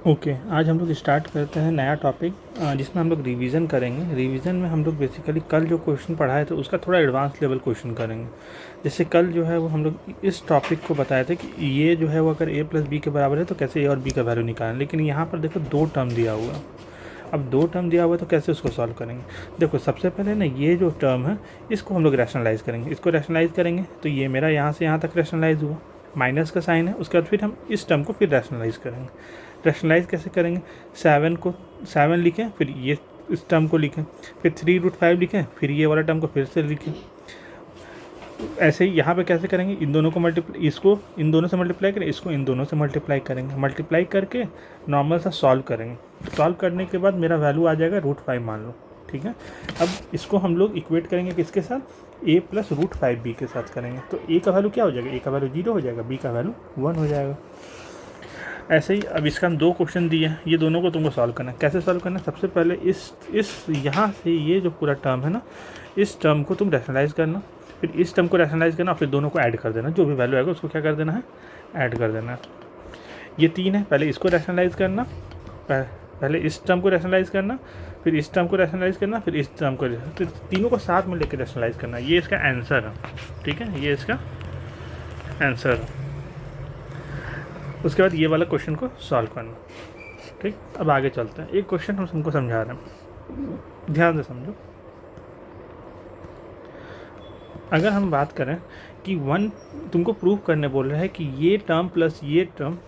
Okay आज हम लोग स्टार्ट करते हैं नया टॉपिक जिसमें हम लोग रिवीजन करेंगे। रिवीजन में हम लोग बेसिकली कल जो क्वेश्चन पढ़ाए थे उसका थोड़ा एडवांस लेवल क्वेश्चन करेंगे। जैसे कल जो है वो हम लोग इस टॉपिक को बताए थे कि ये जो है वो अगर a प्लस बी के बराबर है तो कैसे a और b का वैल्यू निकालें। लेकिन यहाँ पर देखो दो टर्म दिया हुआ है। अब दो टर्म दिया हुआ है तो कैसे उसको सॉल्व करेंगे। देखो सबसे पहले ना ये जो टर्म है इसको हम लोग रैशनलाइज करेंगे। इसको रैशनलाइज करेंगे तो ये मेरा यहाँ से यहाँ तक रैशनलाइज हुआ, माइनस का साइन है। उसके बाद फिर हम इस टर्म को फिर रैशनलाइज करेंगे। रैशनलाइज कैसे करेंगे, 7 लिखें, फिर ये इस टर्म को लिखें, फिर 3√5 लिखें, फिर ये वाला टर्म को फिर से लिखें। ऐसे ही यहाँ पे कैसे करेंगे, इन दोनों को मल्टीप्लाई, इसको इन दोनों से मल्टीप्लाई करें, इसको इन दोनों से मल्टीप्लाई करेंगे। मल्टीप्लाई करके नॉर्मल सा सॉल्व करेंगे। सॉल्व करने के बाद मेरा वैल्यू आ जाएगा √5 मान लो, ठीक है। अब इसको हम लोग इक्वेट करेंगे किसके साथ, a प्लस √5b के साथ करेंगे। तो a का वैल्यू क्या हो जाएगा, a का वैल्यू 0 हो जाएगा, b का वैल्यू 1 हो जाएगा। ऐसे ही अब इसका हम दो क्वेश्चन दिए हैं, ये दोनों को तुमको सॉल्व करना है। कैसे सॉल्व करना है, सबसे पहले इस यहाँ से ये जो पूरा टर्म है ना, इस टर्म को तुम रैशनलाइज करना, फिर इस टर्म को रैशनलाइज करना, फिर दोनों को ऐड कर देना। जो भी वैल्यू आएगा उसको क्या कर देना है, ऐड कर देना है। ये 3 है, पहले इसको रैशनलाइज करना, पहले इस टर्म को रैशनलाइज करना, फिर इस टर्म को रैशनलाइज करना, फिर इस टर्म को, तो तीनों को साथ में लेकर रैशनलाइज करना। ये इसका आंसर है, ठीक है, ये इसका आंसर है। उसके बाद ये वाला क्वेश्चन को सॉल्व करना, ठीक। अब आगे चलते हैं। एक क्वेश्चन हम तुमको समझा रहे हैं, ध्यान से समझो। अगर हम बात करें कि तुमको प्रूव करने बोल रहा है कि ये टर्म प्लस ये टर्म,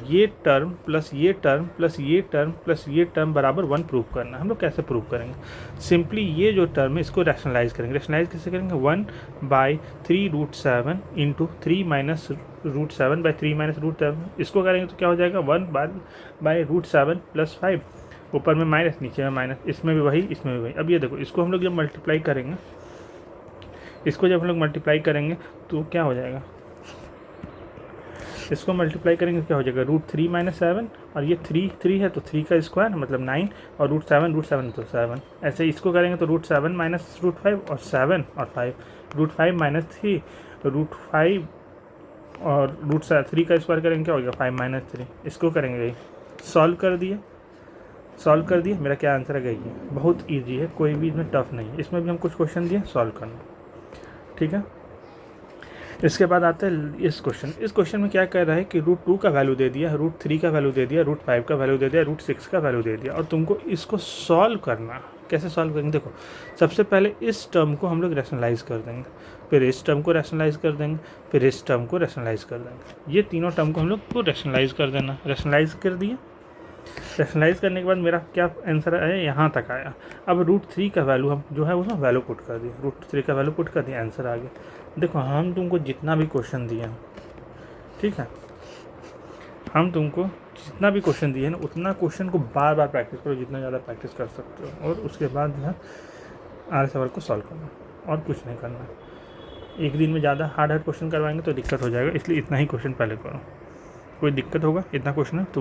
ये टर्म प्लस ये टर्म प्लस ये टर्म प्लस ये टर्म बराबर 1 प्रूव करना है। हम लोग कैसे प्रूव करेंगे, सिंपली ये जो टर्म है इसको रैशनलाइज करेंगे। रैशनलाइज कैसे करेंगे, 1/3√7 इंटू 3 माइनस √7 बाई 3 माइनस √7। इसको करेंगे तो क्या हो जाएगा, 1/√7 प्लस 5, ऊपर में माइनस नीचे में माइनस, इसमें भी वही इसमें भी वही। अब ये देखो, इसको हम लोग जब मल्टीप्लाई करेंगे, इसको जब हम लोग मल्टीप्लाई करेंगे तो क्या हो जाएगा, इसको मल्टीप्लाई करेंगे तो क्या हो जाएगा, √3 माइनस 7, और ये 3 है तो 3 का स्क्वायर मतलब 9, और √7 तो 7। ऐसे ही इसको करेंगे तो √7 माइनस √5 और 7 और 5, √5 माइनस 3, √5 और √3 का स्क्वायर करेंगे क्या हो जाएगा, 5 माइनस 3। इसको करेंगे, सॉल्व कर दिए, मेरा क्या आंसर है, ये बहुत ईजी है, कोई भी इसमें टफ नहीं है। इसमें भी हम कुछ क्वेश्चन दिए, सॉल्व करना, ठीक है। इसके बाद आता है इस क्वेश्चन में क्या कह रहा है कि √2 का वैल्यू दे दिया, √3 का वैल्यू दे दिया, √5 का वैल्यू दे दिया, √6 का वैल्यू दे दिया, और तुमको इसको सॉल्व करना। कैसे सॉल्व करेंगे, देखो सबसे पहले इस टर्म को हम लोग रैशनलाइज कर देंगे, फिर इस टर्म को रैशनलाइज कर देंगे, फिर इस टर्म को रैशनलाइज कर देंगे। ये तीनों टर्म को हम लोग को रैशनलाइज कर देना। रैशनलाइज कर दिए, रैशनलाइज करने के बाद मेरा क्या आंसर आया, यहाँ तक आया। अब √3 का वैल्यू हम जो है उसमें वैल्यू पुट कर दिया, √3 का वैल्यू पुट कर दिया, आंसर आ गया। देखो हम तुमको जितना भी क्वेश्चन दिए हैं, ठीक है, हम तुमको जितना भी क्वेश्चन दिए हैं ना, उतना क्वेश्चन को बार बार प्रैक्टिस करो, जितना ज़्यादा प्रैक्टिस कर सकते हो, और उसके बाद जो है आगे सवाल को सॉल्व करना, और कुछ नहीं करना। एक दिन में ज़्यादा हार्ड क्वेश्चन करवाएंगे तो दिक्कत हो जाएगा, इसलिए इतना ही क्वेश्चन पहले करो। कोई दिक्कत होगा, इतना क्वेश्चन है तो